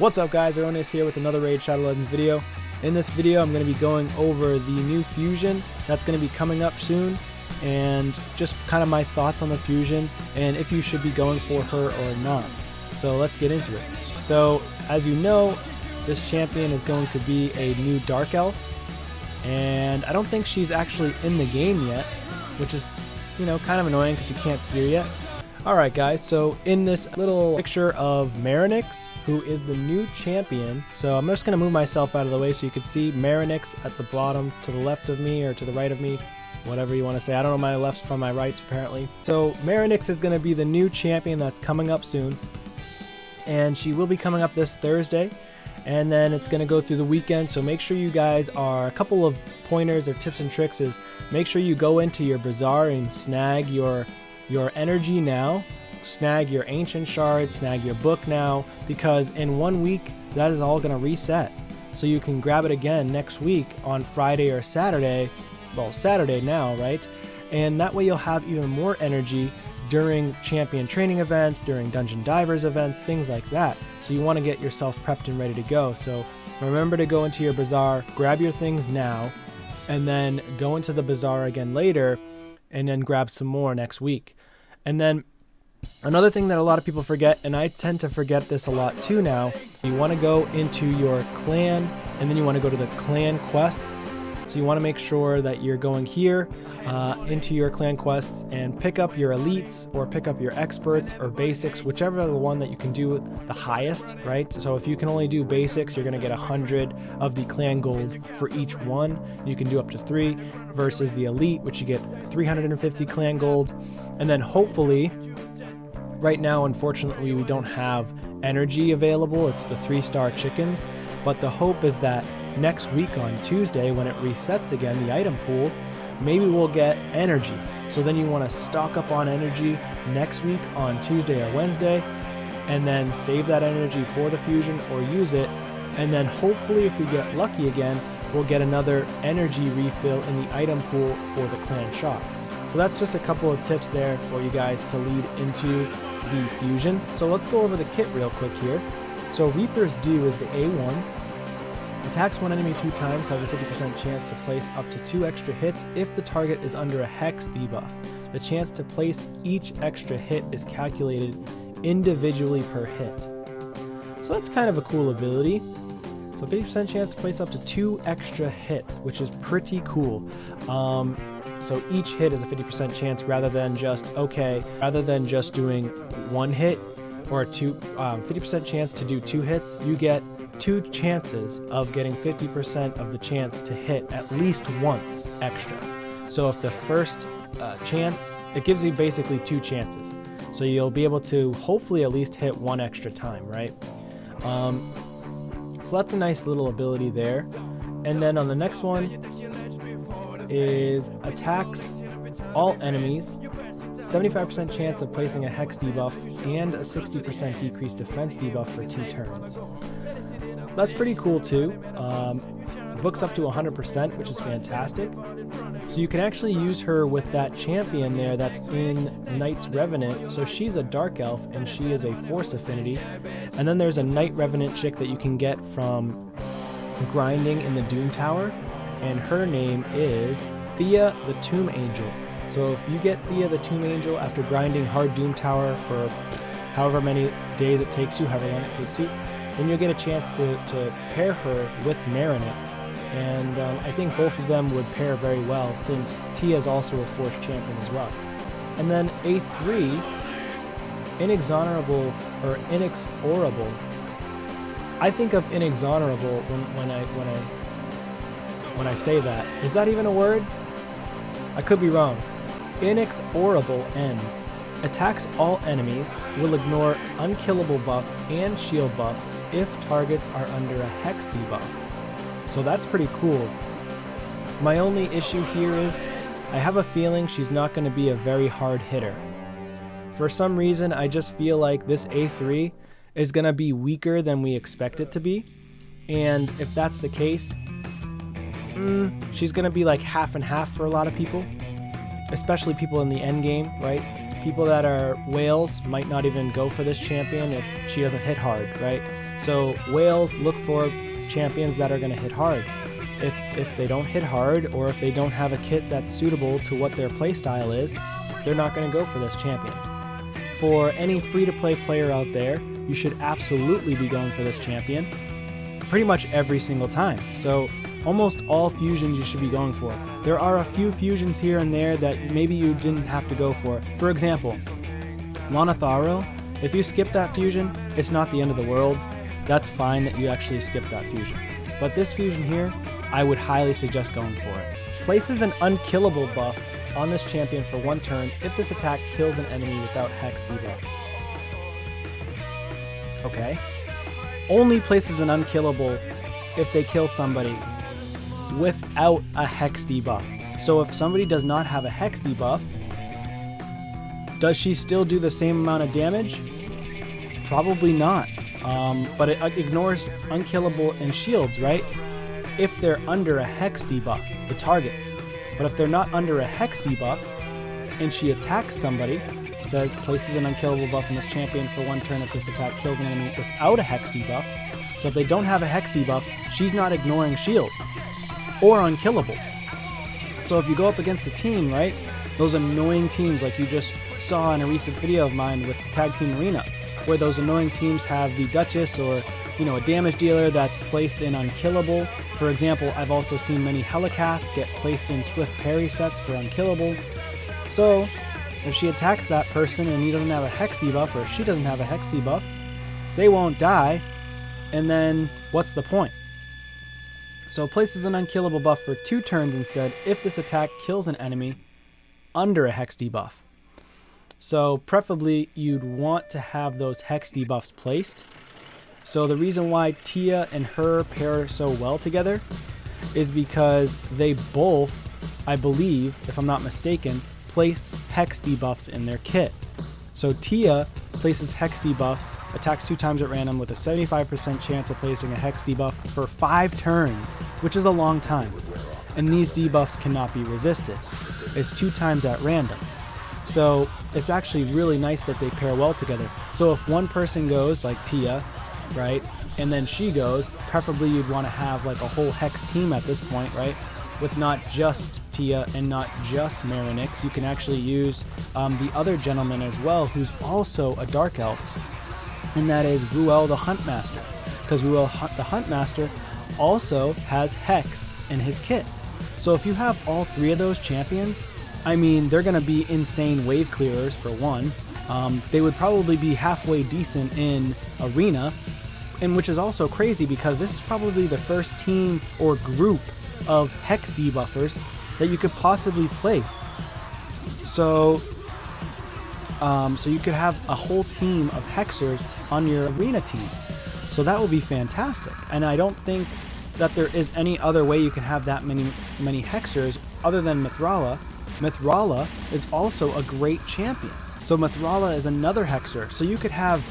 What's up guys, Aroneous here with another Raid Shadow Legends video. In this video I'm going to be going over the new fusion that's going to be coming up soon and just kind of my thoughts on the fusion and if you should be going for her or not. So let's get into it. So as you know, this champion is going to be a new Dark Elf and I don't think she's actually in the game yet, which is, you know, kind of annoying because you can't see her yet. Alright guys, so in this little picture of Aroneous, who is the new champion, so I'm just going to move myself out of the way so you can see Aroneous at the bottom to the left of me or to the right of me, whatever you want to say. I don't know my lefts from my rights apparently. So Aroneous is going to be the new champion that's coming up soon, and she will be coming up this Thursday, and then it's going to go through the weekend. So make sure you guys are, a couple of pointers or tips and tricks is make sure you go into your bazaar and snag your energy now, snag your ancient shard, snag your book now, because in 1 week that is all going to reset. So you can grab it again next week on Friday or Saturday, well Saturday now, right? And that way you'll have even more energy during champion training events, during dungeon divers events, things like that. So you want to get yourself prepped and ready to go. So remember to go into your bazaar, grab your things now, and then go into the bazaar again later and then grab some more next week. And then another thing that a lot of people forget, and I tend to forget this a lot too now, you want to go into your clan and then you want to go to the clan quests. So you want to make sure that you're going here into your clan quests and pick up your elites or pick up your experts or basics, whichever the one that you can do the highest, right? So if you can only do basics, you're going to get 100 of the clan gold for each one. You can do up to 3 versus the elite, which you get 350 clan gold. And then hopefully, right now unfortunately we don't have energy available, it's the 3-star chickens, but the hope is that next week on Tuesday when it resets again, the item pool, maybe we'll get energy. So then you want to stock up on energy next week on Tuesday or Wednesday and then save that energy for the fusion or use it, and then hopefully if we get lucky again we'll get another energy refill in the item pool for the clan shop. So that's just a couple of tips there for you guys to lead into the fusion. So let's go over the kit real quick here. So Reaper's Due is the A1. Attacks one enemy 2 times, has a 50% chance to place up to 2 extra hits if the target is under a hex debuff. The chance to place each extra hit is calculated individually per hit. So that's kind of a cool ability. So 50% chance to place up to 2 extra hits, which is pretty cool. So each hit is a 50% chance rather than just doing 1 hit or 50% chance to do 2 hits. You get 2 chances of getting 50% of the chance to hit at least once extra. So if the first chance, it gives you basically 2 chances. So you'll be able to hopefully at least hit 1 extra time, right? So that's a nice little ability there. And then on the next one is attacks all enemies, 75% chance of placing a hex debuff and a 60% decreased defense debuff for 2 turns. That's pretty cool too. Books up to 100%, which is fantastic. So you can actually use her with that champion there that's in Knight's Revenant. So she's a Dark Elf and she is a Force Affinity. And then there's a Knight Revenant chick that you can get from grinding in the Doom Tower, and her name is Thea the Tomb Angel. So if you get Thea the Tomb Angel after grinding hard Doom Tower for however many days it takes you, however long it takes you, then you'll get a chance to pair her with Aroneous. And I think both of them would pair very well since Tia is also a Force champion as well. And then A3, Inexorable or Inexorable. I think of Inexorable when I say that. Is that even a word? I could be wrong. Inexorable End. Attacks all enemies, will ignore unkillable buffs and shield buffs if targets are under a hex debuff. So that's pretty cool. My only issue here is I have a feeling she's not going to be a very hard hitter. For some reason I just feel like this A3 is going to be weaker than we expect it to be, and if that's the case, she's going to be like half and half for a lot of people, especially people in the end game, right? people that are whales might not even go for this champion if she doesn't hit hard, right? So whales look for champions that are going to hit hard. If they don't hit hard, or if they don't have a kit that's suitable to what their playstyle is, they're not going to go for this champion. For any free-to-play player out there, you should absolutely be going for this champion pretty much every single time. So almost all fusions you should be going for. There are a few fusions here and there that maybe you didn't have to go for. For example, Lonatharo, if you skip that fusion, it's not the end of the world. That's fine that you actually skip that fusion. But this fusion here, I would highly suggest going for it. Places an unkillable buff on this champion for 1 turn if this attack kills an enemy without Hex debuff. Okay. Only places an unkillable if they kill somebody without a Hex debuff. So if somebody does not have a Hex debuff, does she still do the same amount of damage? Probably not. But it ignores unkillable and shields, right? If they're under a Hex debuff, the targets. But if they're not under a Hex debuff, and she attacks somebody, says places an unkillable buff on this champion for 1 turn if this attack kills an enemy without a Hex debuff. So if they don't have a Hex debuff, she's not ignoring shields or unkillable. So if you go up against a team, right, those annoying teams like you just saw in a recent video of mine with Tag Team Arena, where those annoying teams have the Duchess or, you know, a damage dealer that's placed in unkillable. For example, I've also seen many Helicats get placed in swift parry sets for unkillable. So if she attacks that person and he doesn't have a Hex debuff, or she doesn't have a Hex debuff, they won't die, and then what's the point? So places an unkillable buff for 2 turns instead if this attack kills an enemy under a Hex debuff. So preferably you'd want to have those Hex debuffs placed. So the reason why Tia and her pair so well together is because they both, I believe, if I'm not mistaken, place Hex debuffs in their kit. So Tia places Hex debuffs, attacks 2 times at random with a 75% chance of placing a Hex debuff for 5 turns, which is a long time. And these debuffs cannot be resisted. It's 2 times at random. So it's actually really nice that they pair well together. So if one person goes, like Tia, right, and then she goes, preferably you'd want to have like a whole Hex team at this point, right, with not just Tia and not just Marinix. You can actually use the other gentleman as well, who's also a Dark Elf, and that is Ruelle the Huntmaster, because Ruelle the Huntmaster also has Hex in his kit. So if you have all 3 of those champions, I mean, they're going to be insane wave clearers for 1. They would probably be halfway decent in Arena, and which is also crazy because this is probably the first team or group of Hex debuffers that you could possibly place. So you could have a whole team of Hexers on your Arena team. So that would be fantastic. And I don't think that there is any other way you can have that many Hexers other than Mithrala. Mithrala is also a great champion. So Mithrala is another Hexer. So you could have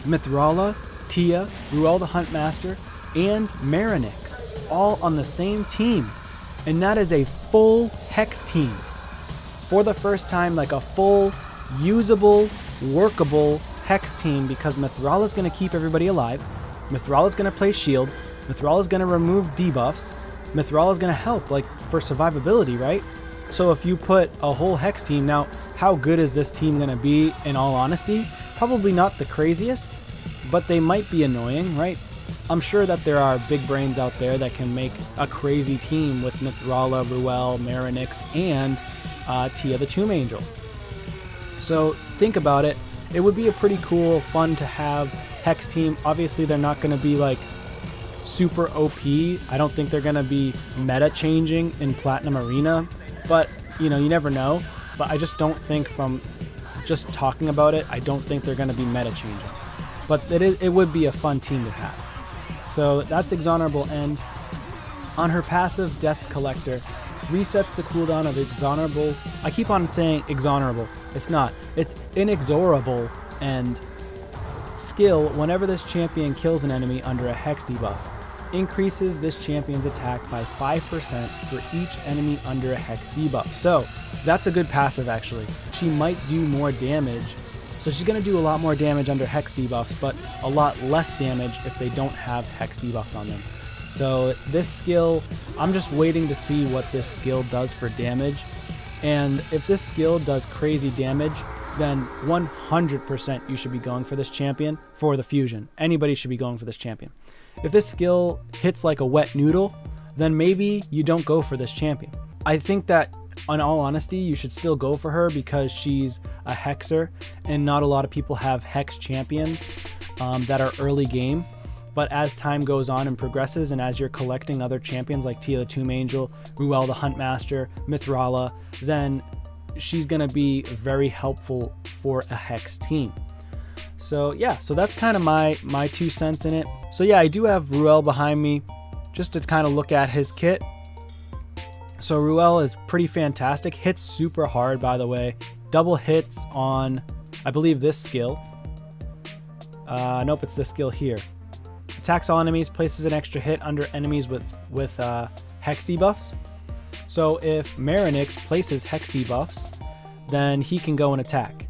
Mithrala, Tia, Ruelle the Huntmaster, and Marinix all on the same team. And that is a full Hex team. For the first time, like a full, usable, workable Hex team, because Mithrala is going to keep everybody alive. Mithrala is going to place shields. Mithrala is going to remove debuffs. Mithrala is going to help, like, for survivability, right? So if you put a whole Hex team, now, how good is this team going to be in all honesty? Probably not the craziest, but they might be annoying, right? I'm sure that there are big brains out there that can make a crazy team with Mithrala, Ruelle, Marinix, and Tia the Tomb Angel. So think about it. It would be a pretty cool, fun to have Hex team. Obviously, they're not going to be like super OP. I don't think they're going to be meta changing in Platinum Arena, but you know, you never know. But I just don't think, from just talking about it, I don't think they're going to be meta changing. But it would be a fun team to have. So that's Exhonorable End. On her passive, Death's Collector resets the cooldown of Exhonorable. I keep on saying Exhonorable. It's not. It's Inexorable End skill whenever this champion kills an enemy under a Hex debuff. increases this champion's attack by 5% for each enemy under a hex debuff. So that's a good passive actually. She might do more damage. So she's going to do a lot more damage under hex debuffs, but a lot less damage if they don't have hex debuffs on them. So this skill, I'm just waiting to see what this skill does for damage. And if this skill does crazy damage, then 100% you should be going for this champion for the fusion. Anybody should be going for this champion. If this skill hits like a wet noodle, then maybe you don't go for this champion. I think that in all honesty, you should still go for her because she's a hexer and not a lot of people have hex champions that are early game. But as time goes on and progresses, and as you're collecting other champions like Tia the Tomb Angel, Ruelle the Huntmaster, Mithrala, then she's going to be very helpful for a hex team. So yeah, so that's kind of my 2 cents in it. So yeah, I do have Ruelle behind me just to kind of look at his kit. So Ruelle is pretty fantastic, hits super hard by the way, double hits on, I believe this skill. Nope, it's this skill here. Attacks all enemies, places an extra hit under enemies with hex debuffs. So if Marinix places hex debuffs, then he can go and attack.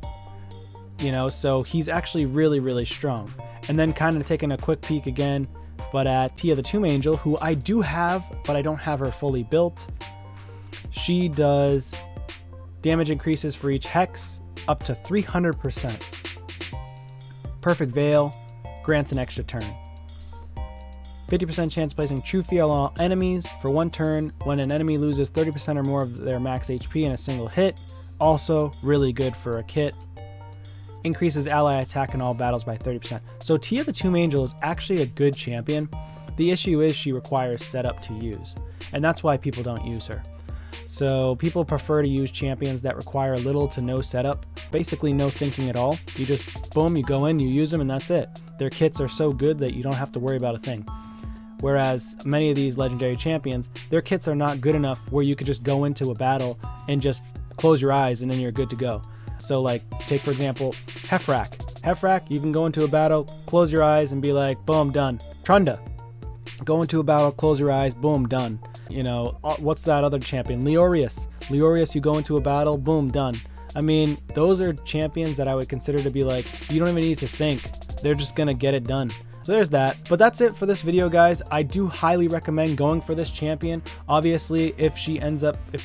You know, so he's actually really, really strong. And then kind of taking a quick peek again, but at Tia the Tomb Angel, who I do have, but I don't have her fully built. She does damage increases for each hex up to 300%. Perfect Veil grants an extra turn. 50% chance placing True Fear on all enemies for 1 turn when an enemy loses 30% or more of their max HP in a single hit. Also really good for a kit. Increases ally attack in all battles by 30%. So Tia the Tomb Angel is actually a good champion. The issue is she requires setup to use, and that's why people don't use her. So people prefer to use champions that require little to no setup, basically no thinking at all. You just boom, you go in, you use them, and that's it. Their kits are so good that you don't have to worry about a thing. Whereas many of these legendary champions, their kits are not good enough where you could just go into a battle and just close your eyes and then you're good to go. So like, take for example, Hefrak. Hefrak, you can go into a battle, close your eyes and be like, boom, done. Trunda, go into a battle, close your eyes, boom, done. You know, what's that other champion? Leorius. Leorius, you go into a battle, boom, done. I mean, those are champions that I would consider to be like, you don't even need to think. They're just gonna get it done. So there's that. But that's it for this video, guys. I do highly recommend going for this champion. Obviously, if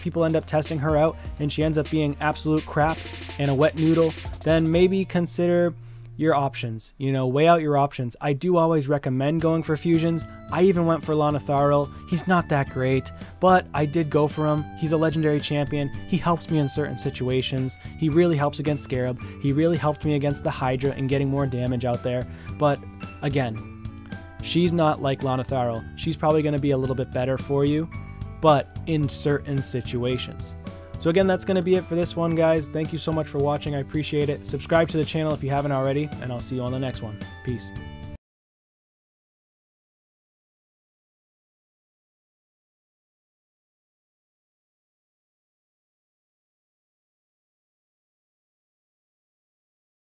people end up testing her out and she ends up being absolute crap and a wet noodle, then maybe consider your options. You know, weigh out your options. I do always recommend going for fusions. I even went for Lanatharil. He's not that great, but I did go for him. He's a legendary champion. He helps me in certain situations. He really helps against Scarab. He really helped me against the Hydra and getting more damage out there. But again, she's not like Lanatharil. She's probably going to be a little bit better for you, but in certain situations. So again, that's going to be it for this one, guys. Thank you so much for watching. I appreciate it. Subscribe to the channel if you haven't already, and I'll see you on the next one. Peace.